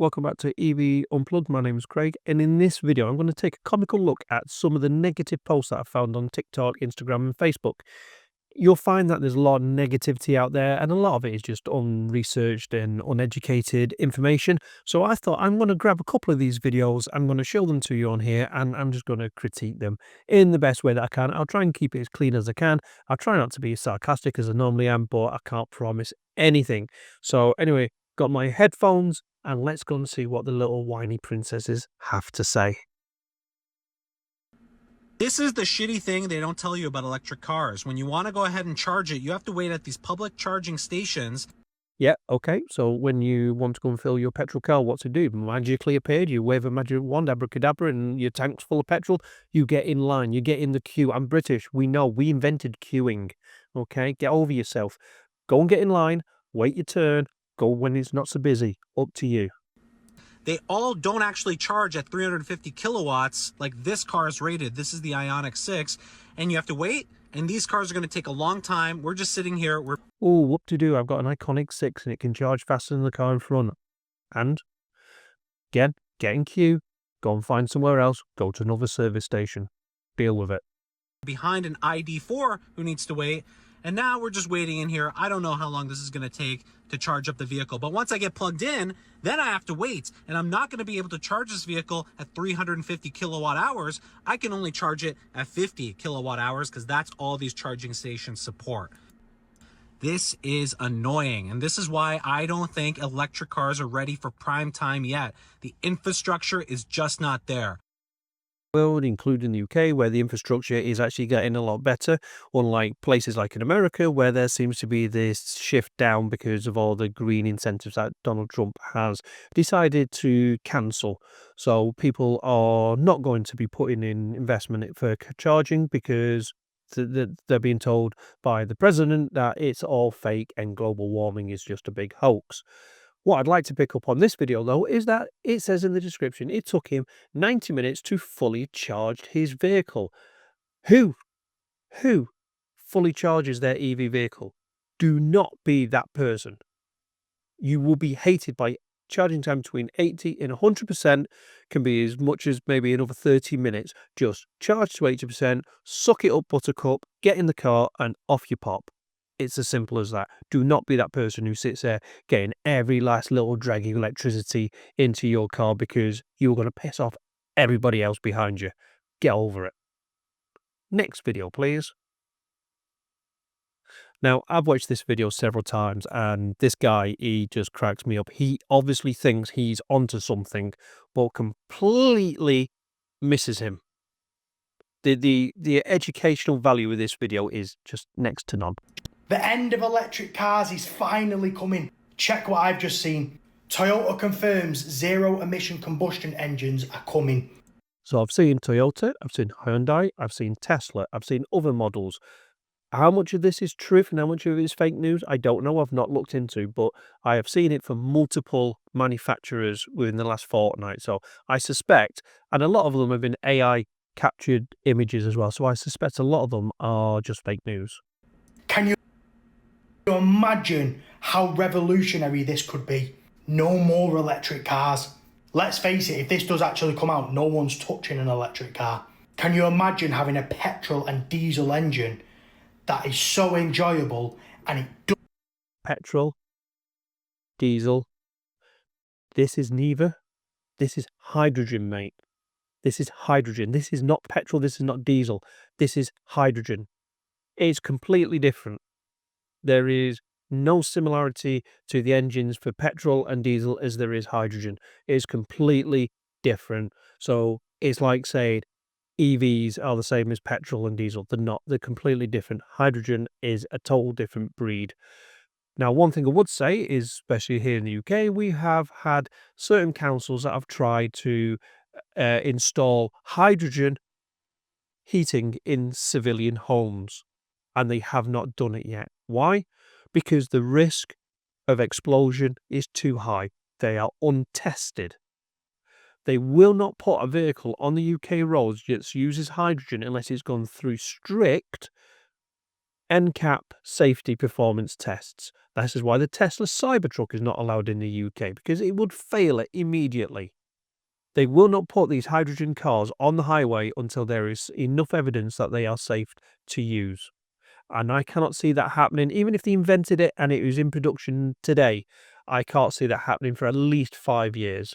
welcome back to EV Unplugged. My name is Craig, and in this video, I'm going to take a comical look at some of the negative posts that I found on TikTok, Instagram, and Facebook. You'll find that there's a lot of negativity out there, and a lot of it is just unresearched and uneducated information. So I thought I'm going to grab a couple of these videos, I'm going to show them to you on here, and I'm just going to critique them in the best way that I can. I'll try and keep it as clean as I can. I'll try not to be as sarcastic as I normally am, but I can't promise anything. So anyway, got my headphones, and let's go and see what the little whiny princesses have to say. This is the shitty thing they don't tell you about electric cars. When you want to go ahead and charge it, you have to wait at these public charging stations. Yeah, okay, so when you want to go and fill your petrol car, what's it do? Magically appeared, you wave a magic wand, abracadabra, and your tank's full of petrol. You get in line, you get in the queue. I'm British, we know, we invented queuing, okay? Get over yourself. Go and get in line, wait your turn, go when it's not so busy. Up to you. They all don't actually charge at 350 kilowatts like this car is rated. This is the Ioniq 6, and you have to wait, and these cars are going to take a long time. We're just sitting here. Oh, what to do? I've got an Iconic 6 and it can charge faster than the car in front. And again, get in queue, go and find somewhere else, go to another service station, deal with it. Behind an ID4 who needs to wait, and now we're just waiting in here. I don't know how long this is going to take to charge up the vehicle, but once I get plugged in, then I have to wait, and I'm not going to be able to charge this vehicle at 350 kilowatt hours. I can only charge it at 50 kilowatt hours because that's all these charging stations support. This is annoying, and this is why I don't think electric cars are ready for prime time yet. The infrastructure is just not there. World, including the UK, where the infrastructure is actually getting a lot better, unlike places like in America, where there seems to be this shift down because of all the green incentives that Donald Trump has decided to cancel. So people are not going to be putting in investment for charging because they're being told by the president that it's all fake and global warming is just a big hoax. What I'd like to pick up on this video, though, is that it says in the description it took him 90 minutes to fully charge his vehicle. Who fully charges their EV vehicle? Do not be that person. You will be hated by charging time between 80 and 100%, can be as much as maybe another 30 minutes. Just charge to 80%, suck it up, buttercup, get in the car, and off you pop. It's as simple as that. Do not be that person who sits there getting every last little drag of electricity into your car because you're going to piss off everybody else behind you. Get over it. Next video, please. Now, I've watched this video several times, and this guy, he just cracks me up. He obviously thinks he's onto something, but completely misses him. The educational value of this video is just next to none. The end of electric cars is finally coming. Check what I've just seen. Toyota confirms zero-emission combustion engines are coming. So I've seen Toyota, I've seen Hyundai, I've seen Tesla, I've seen other models. How much of this is truth and how much of it is fake news, I don't know. I've not looked into, but I have seen it from multiple manufacturers within the last fortnight. So I suspect, and a lot of them have been AI captured images as well. So I suspect a lot of them are just fake news. Can you imagine how revolutionary this could be? No more electric cars. Let's face it, if this does actually come out, no one's touching an electric car. Can you imagine having a petrol and diesel engine that is so enjoyable and it does... Petrol, diesel, this is neither. This is hydrogen, mate. This is hydrogen. This is not petrol, this is not diesel. This is hydrogen. It's completely different. There is no similarity to the engines for petrol and diesel as there is hydrogen. It's completely different. So it's like saying EVs are the same as petrol and diesel. They're not. They're completely different. Hydrogen is a total different breed. Now, one thing I would say is, especially here in the UK, we have had certain councils that have tried to install hydrogen heating in civilian homes, and they have not done it yet. Why? Because the risk of explosion is too high. They are untested. They will not put a vehicle on the UK roads that uses hydrogen unless it's gone through strict NCAP safety performance tests. This is why the Tesla Cybertruck is not allowed in the UK, because it would fail it immediately. They will not put these hydrogen cars on the highway until there is enough evidence that they are safe to use. And I cannot see that happening. Even if they invented it and it was in production today, I can't see that happening for at least 5 years.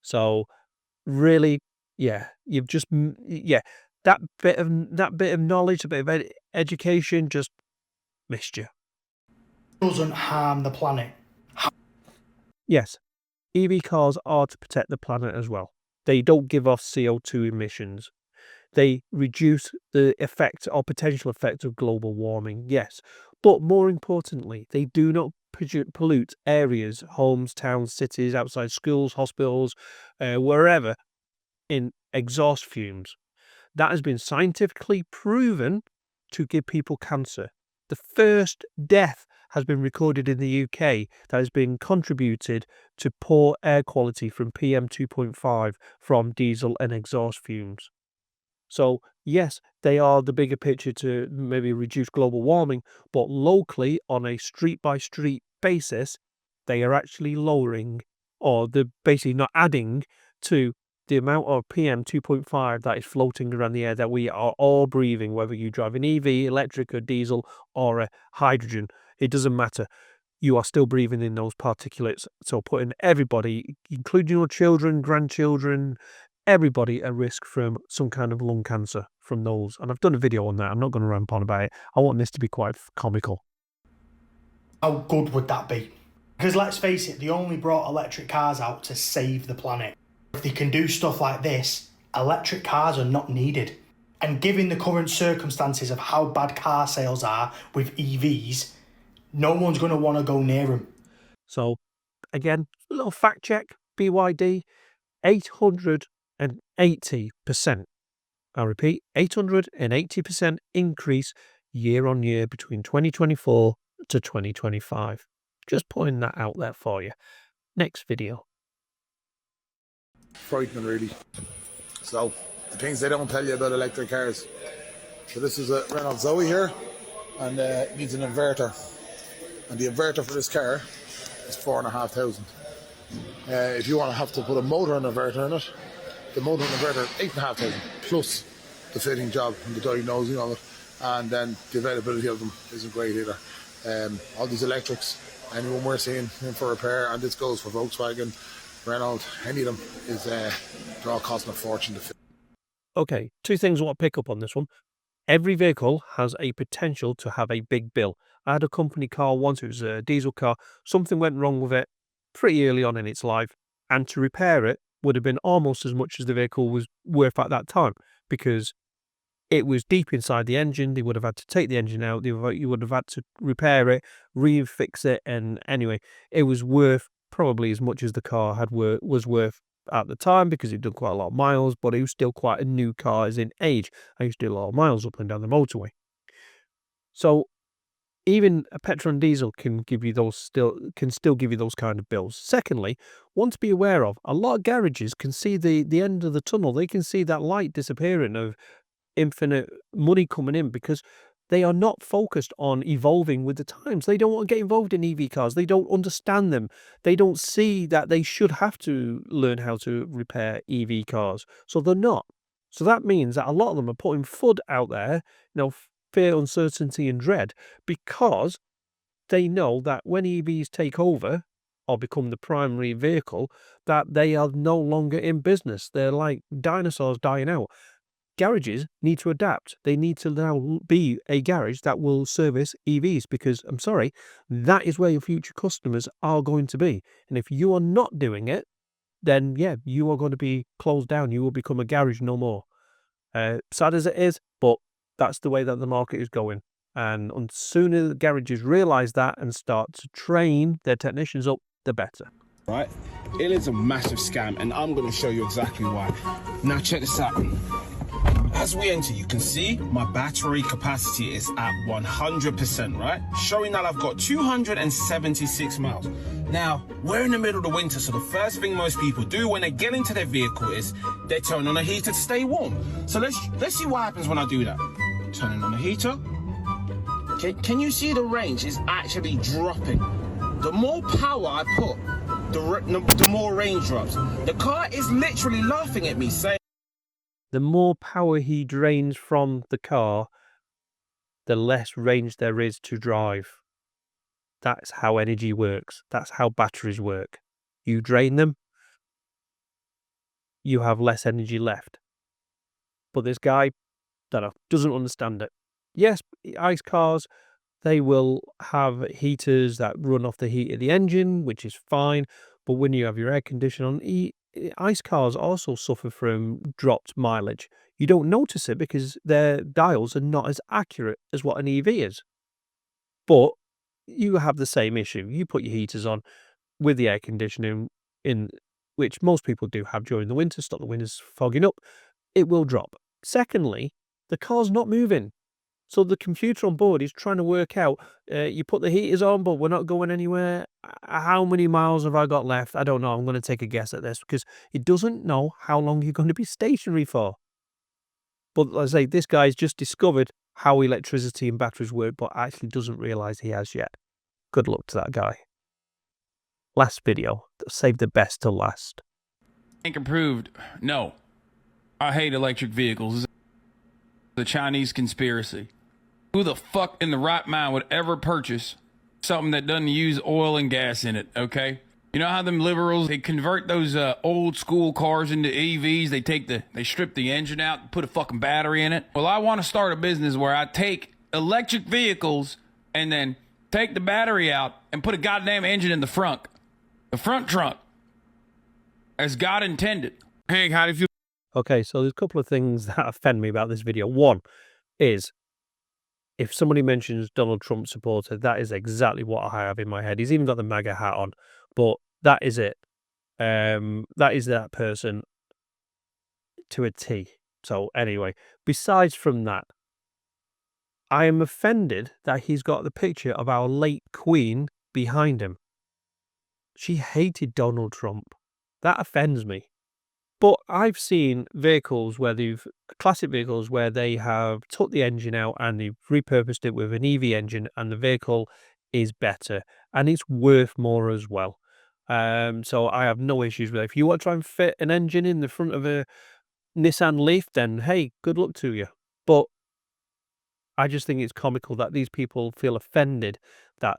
So really, yeah, you've just, yeah, that bit of knowledge, a bit of education just missed you. Doesn't harm the planet. Yes, EV cars are to protect the planet as well. They don't give off CO2 emissions. They reduce the effect or potential effect of global warming, yes. But more importantly, they do not pollute areas, homes, towns, cities, outside schools, hospitals, wherever, in exhaust fumes. That has been scientifically proven to give people cancer. The first death has been recorded in the UK that has been contributed to poor air quality from PM 2.5 from diesel and exhaust fumes. So, yes, they are the bigger picture to maybe reduce global warming, but locally, on a street-by-street basis, they are actually lowering, or they're basically not adding to the amount of PM 2.5 that is floating around the air that we are all breathing, whether you drive an EV, electric or diesel, or a hydrogen. It doesn't matter. You are still breathing in those particulates. So putting everybody, including your children, grandchildren, everybody at risk from some kind of lung cancer from those. And I've done a video on that. I'm not going to ramp on about it. I want this to be quite comical. How good would that be? Because let's face it, they only brought electric cars out to save the planet. If they can do stuff like this, electric cars are not needed. And given the current circumstances of how bad car sales are with EVs, no one's going to want to go near them. So, again, a little fact check, BYD, 880%. I repeat, 880% increase year on year between 2024 to 2025. Just putting that out there for you. Next video. Frightening, really. So, the things they don't tell you about electric cars. So this is a Renault Zoe here, and it needs an inverter. And the inverter for this car is 4,500. If you want to have to put a motor and inverter in it, the motor and inverter 8,500 plus the fitting job and the diagnosing of it, and then the availability of them isn't great either. All these electrics, anyone we're seeing in for repair, and this goes for Volkswagen, Renault, any of them, is they're all costing a fortune to fit. Okay, two things I want to pick up on this one. Every vehicle has a potential to have a big bill. I had a company car once, it was a diesel car. Something went wrong with it pretty early on in its life, and to repair it would have been almost as much as the vehicle was worth at that time, because it was deep inside the engine. They would have had to take the engine out. You would have had to repair it, refix it, and anyway, it was worth probably as much as the car was worth at the time, because it'd done quite a lot of miles, but it was still quite a new car as in age. I used to do a lot of miles up and down the motorway. So even a petrol and diesel can still give you those kind of bills. Secondly, one to be aware of, a lot of garages can see the end of the tunnel. They can see that light disappearing of infinite money coming in, because they are not focused on evolving with the times. They don't want to get involved in EV cars. They don't understand them. They don't see that they should have to learn how to repair EV cars. So they're not. So that means that a lot of them are putting FUD out there, fear, uncertainty and dread, because they know that when EVs take over or become the primary vehicle, that they are no longer in business. They're like dinosaurs dying out. Garages need to adapt. They need to now be a garage that will service EVs, because, I'm sorry, that is where your future customers are going to be. And if you are not doing it, then, yeah, you are going to be closed down. You will become a garage no more. Sad as it is, but that's the way that the market is going. And the sooner the garages realise that and start to train their technicians up, the better. Right? It is a massive scam, and I'm going to show you exactly why. Now check this out. As we enter, you can see my battery capacity is at 100%, right? Showing that I've got 276 miles. Now, we're in the middle of the winter, so the first thing most people do when they get into their vehicle is they turn on a heater to stay warm. So let's see what happens when I do that. Turning on the heater. Can you see the range is actually dropping? The more power I put, the more range drops. The car is literally laughing at me, saying, The more power he drains from the car, the less range there is to drive. That's how energy works. That's how batteries work. You drain them, you have less energy left. But this guy, don't know, doesn't understand it. Yes, ICE cars, they will have heaters that run off the heat of the engine, which is fine. But when you have your air conditioner on, ICE cars also suffer from dropped mileage. You don't notice it because their dials are not as accurate as what an EV is. But you have the same issue. You put your heaters on with the air conditioning in, which most people do have during the winter, stop the windows fogging up, it will drop. Secondly, the car's not moving. So the computer on board is trying to work out, you put the heaters on, but we're not going anywhere. How many miles have I got left? I don't know. I'm going to take a guess at this because it doesn't know how long you're going to be stationary for. But let's say this guy's just discovered how electricity and batteries work, but actually doesn't realize he has yet. Good luck to that guy. Last video. Save the best till last. Improved. No. I hate electric vehicles. It's the Chinese conspiracy. Who the fuck in the right mind would ever purchase something that doesn't use oil and gas in it, okay? You know how them liberals, they convert those old school cars into EVs, they strip the engine out and put a fucking battery in it? Well, I want to start a business where I take electric vehicles and then take the battery out and put a goddamn engine in the front trunk, as God intended. Hank, how do you feel? Okay, so there's a couple of things that offend me about this video. One is, if somebody mentions Donald Trump supporter, that is exactly what I have in my head. He's even got the MAGA hat on, but that is it. That is that person to a T. So anyway, besides from that, I am offended that he's got the picture of our late Queen behind him. She hated Donald Trump. That offends me. But I've seen vehicles where classic vehicles where they have took the engine out and they've repurposed it with an EV engine and the vehicle is better and it's worth more as well. So I have no issues with it. If you want to try and fit an engine in the front of a Nissan Leaf, then hey, good luck to you. But I just think it's comical that these people feel offended that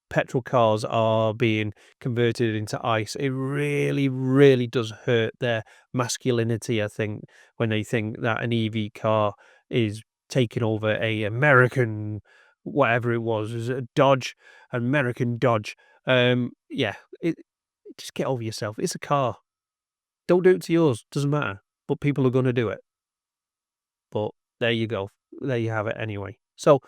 petrol cars are being converted into ICE. It really, really does hurt their masculinity, I think, when they think that an EV car is taking over a American, whatever it was a Dodge, American Dodge. Just get over yourself. It's a car. Don't do it to yours. Doesn't matter. But people are going to do it. But there you go. There you have it anyway. So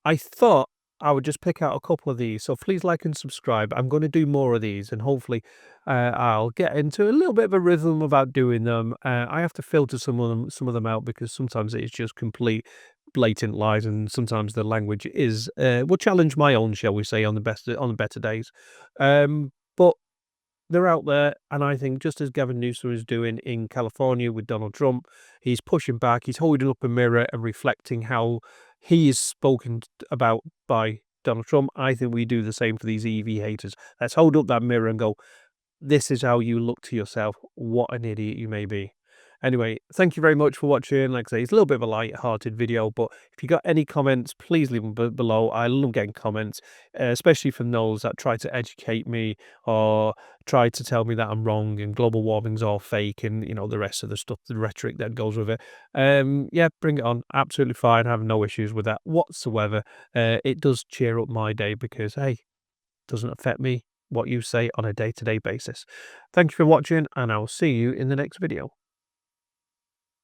I thought I would just pick out a couple of these. So please like and subscribe. I'm going to do more of these and hopefully I'll get into a little bit of a rhythm about doing them. I have to filter some of them out because sometimes it's just complete blatant lies and sometimes the language is will challenge my own, shall we say, on the better days. But they're out there, and I think just as Gavin Newsom is doing in California with Donald Trump, he's pushing back, he's holding up a mirror and reflecting how he is spoken about by Donald Trump. I think we do the same for these EV haters. Let's hold up that mirror and go, this is how you look to yourself. What an idiot you may be. Anyway, thank you very much for watching. Like I say, it's a little bit of a light-hearted video, but if you got any comments, please leave them below. I love getting comments, especially from those that try to educate me or try to tell me that I'm wrong and global warming's all fake and, you know, the rest of the stuff, the rhetoric that goes with it. Yeah, bring it on. Absolutely fine. I have no issues with that whatsoever. It does cheer up my day because, hey, it doesn't affect me what you say on a day-to-day basis. Thank you for watching, and I'll see you in the next video.